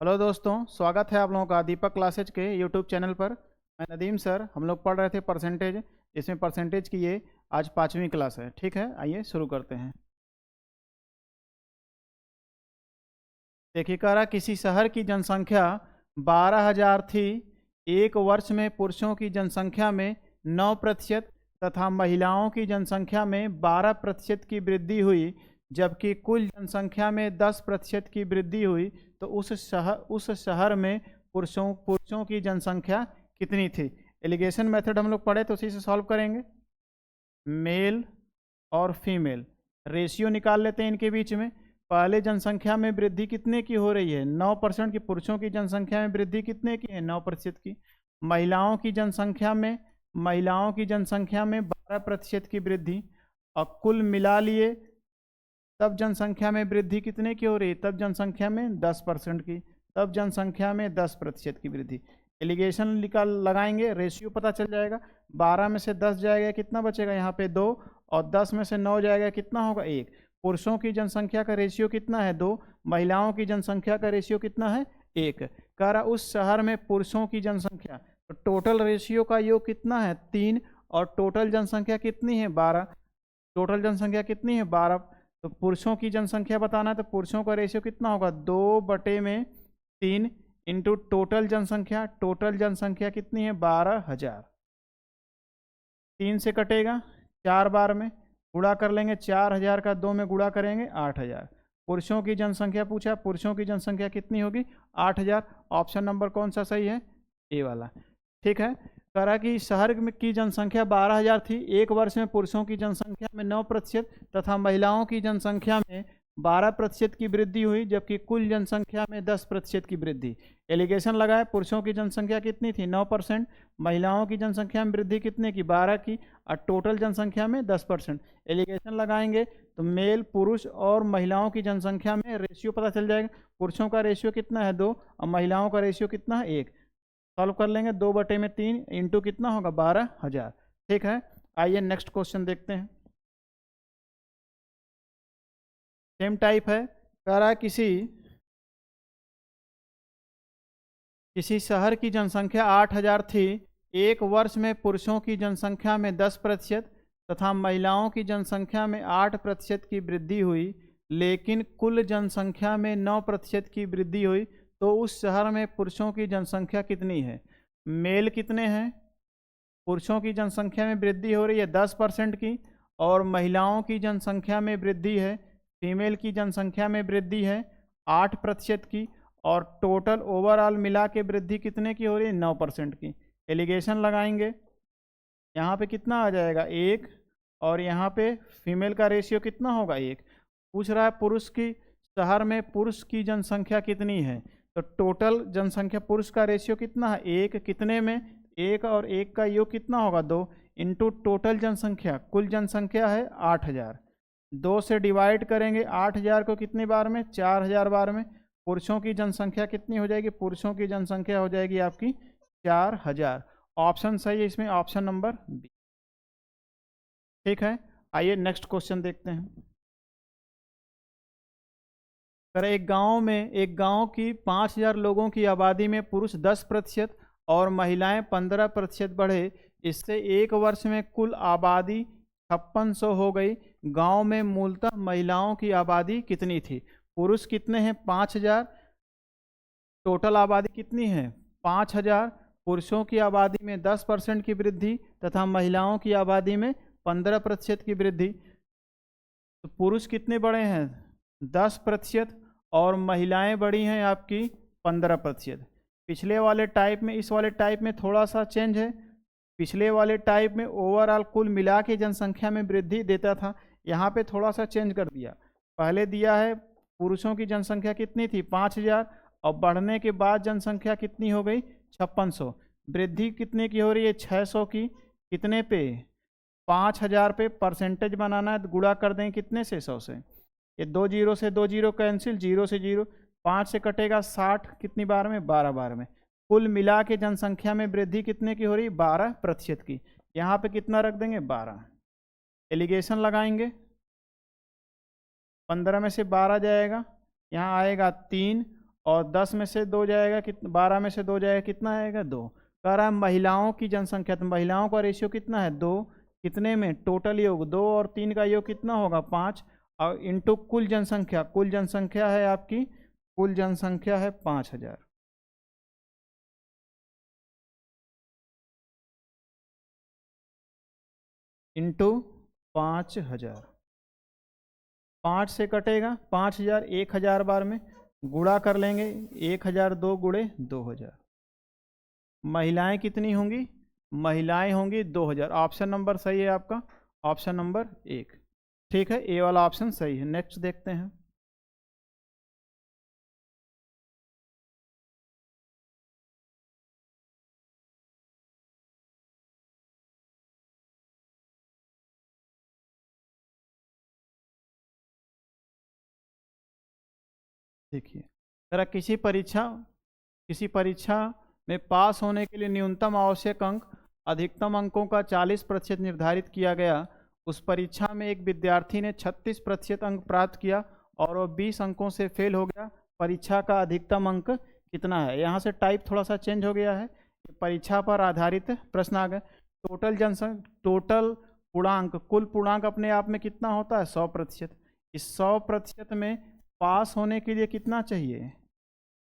Hello दोस्तों, स्वागत है आप लोगों का दीपक क्लासेज के यूट्यूब चैनल पर। मैं नदीम सर। हम लोग पढ़ रहे थे परसेंटेज, जिसमें परसेंटेज की ये आज 5वीं क्लास है। ठीक है, आइए शुरू करते हैं। देखिए, कह रहा किसी शहर की जनसंख्या 12,000 थी। एक वर्ष में पुरुषों की जनसंख्या में 9% तथा महिलाओं की जनसंख्या में 12% की वृद्धि हुई, जबकि कुल जनसंख्या में 10% की वृद्धि हुई। तो उस शहर में पुरुषों की जनसंख्या कितनी थी? एलिगेशन मेथड हम लोग पढ़े तो उसी से सॉल्व करेंगे। मेल और फीमेल रेशियो निकाल लेते हैं इनके बीच में। पहले जनसंख्या में वृद्धि कितने की हो रही है? 9% की। पुरुषों की जनसंख्या में वृद्धि कितने की है? 9% की। महिलाओं की जनसंख्या में 12% की वृद्धि। और कुल मिला लिए तब जनसंख्या में वृद्धि कितने की हो रही है? तब जनसंख्या में 10% की। तब जनसंख्या में 10% की वृद्धि। एलिगेशन निकाल लगाएंगे, रेशियो पता चल जाएगा। 12 में से 10 जाएगा, कितना बचेगा? यहाँ पे 2। और 10 में से 9 जाएगा, कितना होगा? 1। पुरुषों की जनसंख्या का रेशियो कितना है? 2। महिलाओं की जनसंख्या का रेशियो कितना है? 1। कह रहा उस शहर में पुरुषों की जनसंख्या, तो टोटल रेशियो का योग कितना है? 3। और टोटल जनसंख्या कितनी है? 12। टोटल जनसंख्या कितनी है? 12। तो पुरुषों की जनसंख्या बताना है, तो पुरुषों का रेशियो कितना होगा? 2/3 इंटू टोटल जनसंख्या। टोटल जनसंख्या कितनी है? 12,000। 3 से कटेगा 4 बार में, गुणा कर लेंगे। 4,000 का 2 में गुणा करेंगे, 8,000। पुरुषों की जनसंख्या पूछा, पुरुषों की जनसंख्या कितनी होगी? 8,000। ऑप्शन नंबर कौन सा सही है? ए वाला। ठीक है। कह रहा कि शहर की जनसंख्या 12,000 थी। एक वर्ष में पुरुषों की जनसंख्या में 9% तथा महिलाओं की जनसंख्या में 12% की वृद्धि हुई, जबकि कुल जनसंख्या में 10% की वृद्धि। एलिगेशन लगाए, पुरुषों की जनसंख्या कितनी थी? 9%। महिलाओं की जनसंख्या में वृद्धि कितने की? 12 की। और टोटल जनसंख्या में 10%। एलिगेशन लगाएंगे तो मेल, पुरुष और महिलाओं की जनसंख्या में रेशियो पता चल जाएगा। पुरुषों का रेशियो कितना है? 2। और महिलाओं का रेशियो कितना है? 1। सॉल्व कर लेंगे। 2/3 इंटू कितना होगा? 12,000। ठीक है, आइए नेक्स्ट क्वेश्चन देखते हैं। सेम टाइप है। कह रहा है किसी शहर की जनसंख्या 8,000 थी। एक वर्ष में पुरुषों की जनसंख्या में 10% तथा महिलाओं की जनसंख्या में 8% की वृद्धि हुई, लेकिन कुल जनसंख्या में 9% की वृद्धि हुई। तो उस शहर में पुरुषों की जनसंख्या कितनी है? मेल कितने हैं? पुरुषों की जनसंख्या में वृद्धि हो रही है 10% की, और महिलाओं की जनसंख्या में वृद्धि है, फीमेल की जनसंख्या में वृद्धि है 8% की। और टोटल ओवरऑल मिला के वृद्धि कितने की हो रही है? 9% की। एलिगेशन लगाएंगे, यहाँ पे कितना आ जाएगा? 1। और यहाँ पे फीमेल का रेशियो कितना होगा? 1। पूछ रहा है पुरुष की शहर में पुरुष की जनसंख्या कितनी है? तो टोटल जनसंख्या पुरुष का रेशियो कितना है? 1। कितने में? 1 और 1 का योग कितना होगा? 2 इंटू टोटल जनसंख्या। कुल जनसंख्या है 8,000। 2 से डिवाइड करेंगे 8,000 को कितनी बार में? 4,000 बार में। पुरुषों की जनसंख्या कितनी हो जाएगी? पुरुषों की जनसंख्या हो जाएगी आपकी 4,000। ऑप्शन सही है इसमें, ऑप्शन नंबर बी। ठीक है, आइए नेक्स्ट क्वेश्चन देखते हैं। सर, एक गांव की 5,000 लोगों की आबादी में पुरुष 10% और महिलाएं 15% बढ़े। इससे एक वर्ष में कुल आबादी 5600 हो गई। गांव में मूलतः महिलाओं की आबादी कितनी थी? पुरुष कितने हैं? 5,000। टोटल आबादी कितनी है? 5,000। पुरुषों की आबादी में 10% की वृद्धि तथा महिलाओं की आबादी में 15% की वृद्धि। तो पुरुष कितने बढ़े हैं? 10%। और महिलाएं बढ़ी हैं आपकी 15%। पिछले वाले टाइप में इस वाले टाइप में थोड़ा सा चेंज है। पिछले वाले टाइप में ओवरऑल कुल मिला के जनसंख्या में वृद्धि देता था, यहाँ पे थोड़ा सा चेंज कर दिया। पहले दिया है पुरुषों की जनसंख्या कितनी थी? 5,000। और बढ़ने के बाद जनसंख्या कितनी हो गई? 5600। वृद्धि कितने की हो रही है? 600 की। कितने पे? 5,000 पे। परसेंटेज बनाना है तो गुणा कर दें कितने से? 100 से। ये 2 जीरो से 2 जीरो कैंसिल, 0 से 0। 5 से कटेगा 60, कितनी बार में? 12 बार में। कुल मिला के जनसंख्या में वृद्धि कितने की हो रही? 12% की। यहाँ पे कितना रख देंगे? 12। एलिगेशन लगाएंगे, 15 में से 12 जाएगा, यहाँ आएगा 3। और 10 में से 2 जाएगा कितना, 12 में से 2 जाएगा कितना आएगा 2। कह रहा है महिलाओं की जनसंख्या, तो महिलाओं का रेशियो कितना है 2, कितने में टोटल योग 2 और 3 का योग कितना होगा 5, और इंटू कुल जनसंख्या, कुल जनसंख्या है आपकी, कुल जनसंख्या है 5000 इंटू 5000, 5 से कटेगा 5000, 1000 बार में गुणा कर लेंगे, 1000 2 गुणे 2000। महिलाएं कितनी होंगी, महिलाएं होंगी 2000। ऑप्शन नंबर सही है आपका, ऑप्शन नंबर 1। ठीक है, ए वाला ऑप्शन सही है। नेक्स्ट देखते हैं। देखिए, जरा किसी परीक्षा में पास होने के लिए न्यूनतम आवश्यक अंक अधिकतम अंकों का 40% निर्धारित किया गया। उस परीक्षा में एक विद्यार्थी ने 36% अंक प्राप्त किया और वह 20 अंकों से फेल हो गया। परीक्षा का अधिकतम अंक कितना है। यहाँ से टाइप थोड़ा सा चेंज हो गया है, परीक्षा पर आधारित प्रश्न आ गए। टोटल पूर्णांक, कुल पूर्णांक अपने आप में कितना होता है 100%। इस 100% में पास होने के लिए कितना चाहिए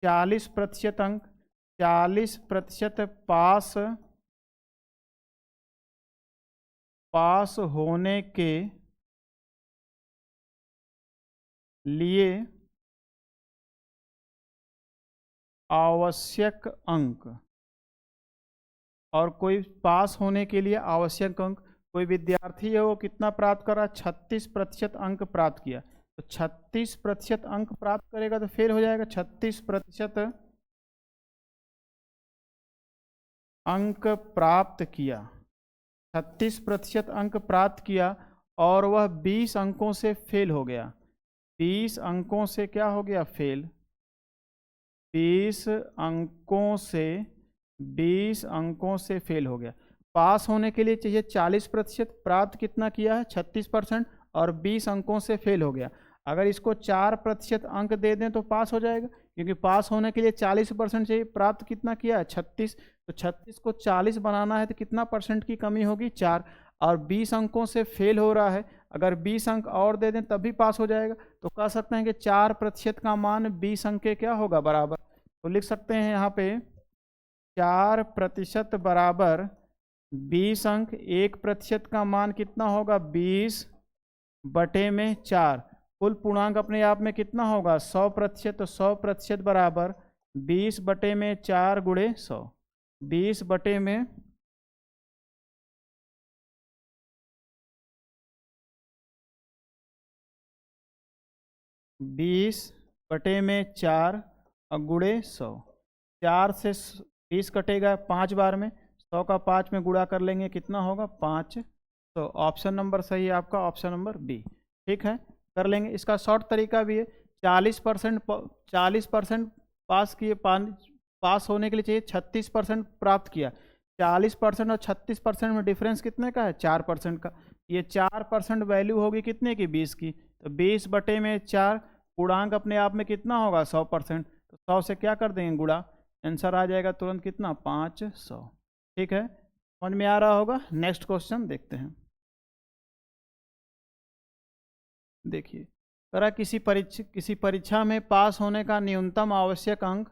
40% अंक, 40% पास होने के लिए आवश्यक अंक, और कोई पास होने के लिए आवश्यक अंक, कोई विद्यार्थी है वो कितना प्राप्त करा 36% अंक प्राप्त किया, तो 36% अंक प्राप्त करेगा तो फेल हो जाएगा। 36% अंक प्राप्त किया, 36% अंक प्राप्त किया और वह 20 अंकों से फेल हो गया। 20 अंकों से क्या हो गया फेल, 20 अंकों से फेल हो गया। पास होने के लिए चाहिए 40%, प्राप्त कितना किया है 36% और 20 अंकों से फेल हो गया। अगर इसको 4% अंक दे दें तो पास हो जाएगा, क्योंकि पास होने के लिए 40% चाहिए, प्राप्त कितना किया है 36, तो 36 को 40 बनाना है तो कितना परसेंट की कमी होगी 4, और 20 अंकों से फेल हो रहा है, अगर 20 अंक और दे दें तभी पास हो जाएगा। तो कह सकते हैं कि 4% का मान 20 अंक के क्या होगा बराबर, तो लिख सकते हैं यहाँ पे 4% बराबर 20 अंक। 1% का मान कितना होगा 20/4। कुल पूर्णांक अपने आप में कितना होगा 100%, तो 100% बराबर 20/4 गुणे 100, 20/4 और गुणे 100। 4 से 20 कटेगा 5 बार में, 100 का 5 में गुणा कर लेंगे कितना होगा 5। तो ऑप्शन नंबर सही है आपका, ऑप्शन नंबर बी। ठीक है, कर लेंगे। इसका शॉर्ट तरीका भी है, 40% पास किए, पास होने के लिए चाहिए 36% प्राप्त किया। 40% और 36% में डिफरेंस कितने का है 4% का। ये 4% वैल्यू होगी कितने की 20 की, तो 20/4 पूर्णांक अपने आप में कितना होगा 100%, तो 100 से क्या कर देंगे गुणा, आंसर आ जाएगा तुरंत कितना 500। ठीक है, समझ में आ रहा होगा। नेक्स्ट क्वेश्चन देखते हैं। देखिए, करा किसी परीक्षा में पास होने का न्यूनतम आवश्यक अंक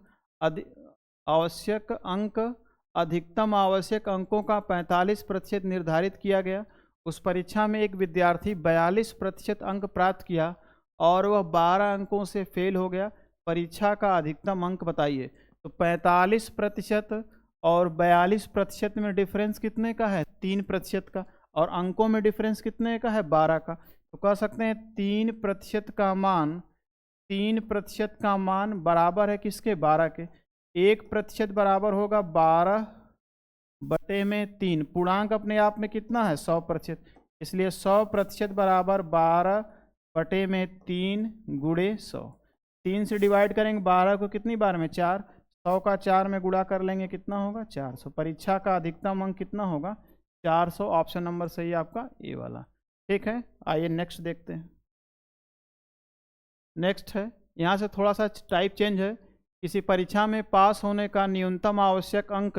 अधिकतम आवश्यक अंकों का 45% निर्धारित किया गया। उस परीक्षा में एक विद्यार्थी 42% अंक प्राप्त किया और वह 12 अंकों से फेल हो गया। परीक्षा का अधिकतम अंक बताइए। तो 45% और 42% में डिफरेंस कितने का है 3% का, और अंकों में डिफरेंस कितने का है 12 का। तो कह सकते हैं 3% का मान बराबर है किसके 12 के। 1% बराबर होगा 12/3। पूर्णांक अपने आप में कितना है 100%, इसलिए 100% बराबर 12/3 गुणे 100। 3 से डिवाइड करेंगे 12 को कितनी बार में 4, 100 का 4 में गुणा कर लेंगे कितना होगा 400। परीक्षा का अधिकतम अंक कितना होगा 400। ऑप्शन नंबर सही है आपका ए वाला। ठीक है, आइए नेक्स्ट देखते हैं। नेक्स्ट है, यहाँ से थोड़ा सा टाइप चेंज है, किसी परीक्षा में पास होने का न्यूनतम आवश्यक अंक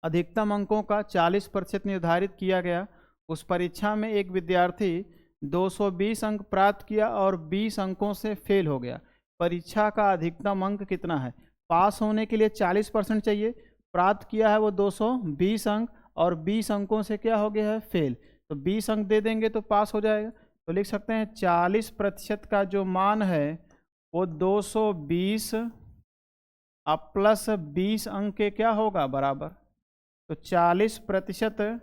अधिकतम अंकों का 40% निर्धारित किया गया। उस परीक्षा में एक विद्यार्थी 220 अंक प्राप्त किया और 20 अंकों से फेल हो गया। परीक्षा का अधिकतम अंक कितना है? पास होने के लिए 40% चाहिए, प्राप्त किया है वो 220 अंक और 20 अंकों से क्या हो गया है? फेल। तो 20 अंक दे देंगे तो पास हो जाएगा। तो लिख सकते हैं 40% का जो मान है वो 220 प्लस 20 अंक के क्या होगा? बराबर। तो 40%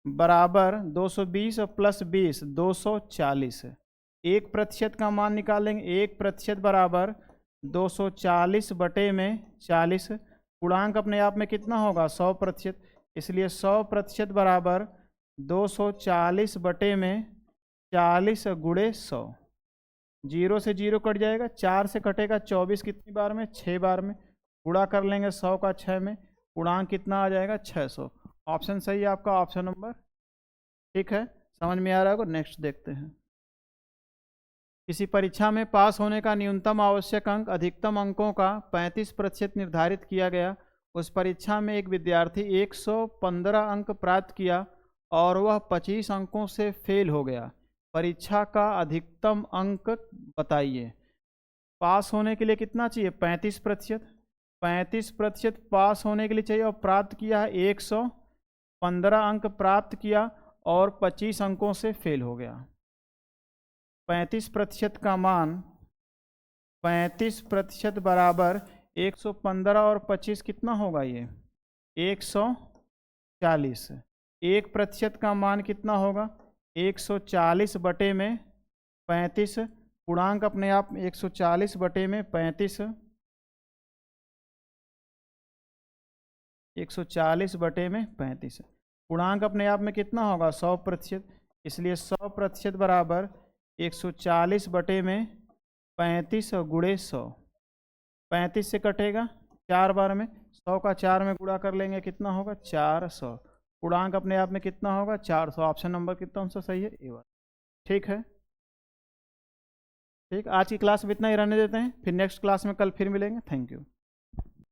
बराबर 220 और प्लस 20 240। 1% का मान निकालेंगे। 1% बराबर 240 बटे में 40। पूर्णांक अपने आप में कितना होगा? 100%। इसलिए 100% बराबर 240 बटे में 40 गुणे 100। 0 से 0 कट जाएगा, 4 से कटेगा 24 कितनी बार में? 6 बार में। गुणा कर लेंगे 100 का 6 में, पूर्णांक कितना आ जाएगा? 600। ऑप्शन सही है आपका, ऑप्शन नंबर। ठीक है, समझ में आ रहा होगा। नेक्स्ट देखते हैं। किसी परीक्षा में पास होने का न्यूनतम आवश्यक अंक अधिकतम अंकों का 35% निर्धारित किया गया। उस परीक्षा में एक विद्यार्थी 115 अंक प्राप्त किया और वह 25 अंकों से फेल हो गया। परीक्षा का अधिकतम अंक बताइए। पास होने के लिए कितना चाहिए? 35%। 35% पास होने के लिए चाहिए और प्राप्त किया है 115 अंक प्राप्त किया और 25 अंकों से फेल हो गया। 35% का मान 35% बराबर 115 और 25 कितना होगा? ये 140। 1% का मान कितना होगा? 140 बटे में 35। पूर्णांक अपने आप में 140 बटे में 35। 140 बटे में 35। पूर्णांक अपने आप में कितना होगा? 100%। इसलिए 100% बराबर 140 बटे में 35 गुणे 100। 35 से कटेगा 4 बार में, 100 का 4 में गुणा कर लेंगे, कितना होगा? 400। पूर्णांक अपने आप में कितना होगा? 400। ऑप्शन नंबर कितना सा सही है? ए वाला। ठीक है, ठीक। आज की क्लास में इतना ही रहने देते हैं, फिर नेक्स्ट क्लास में कल फिर मिलेंगे। Thank you.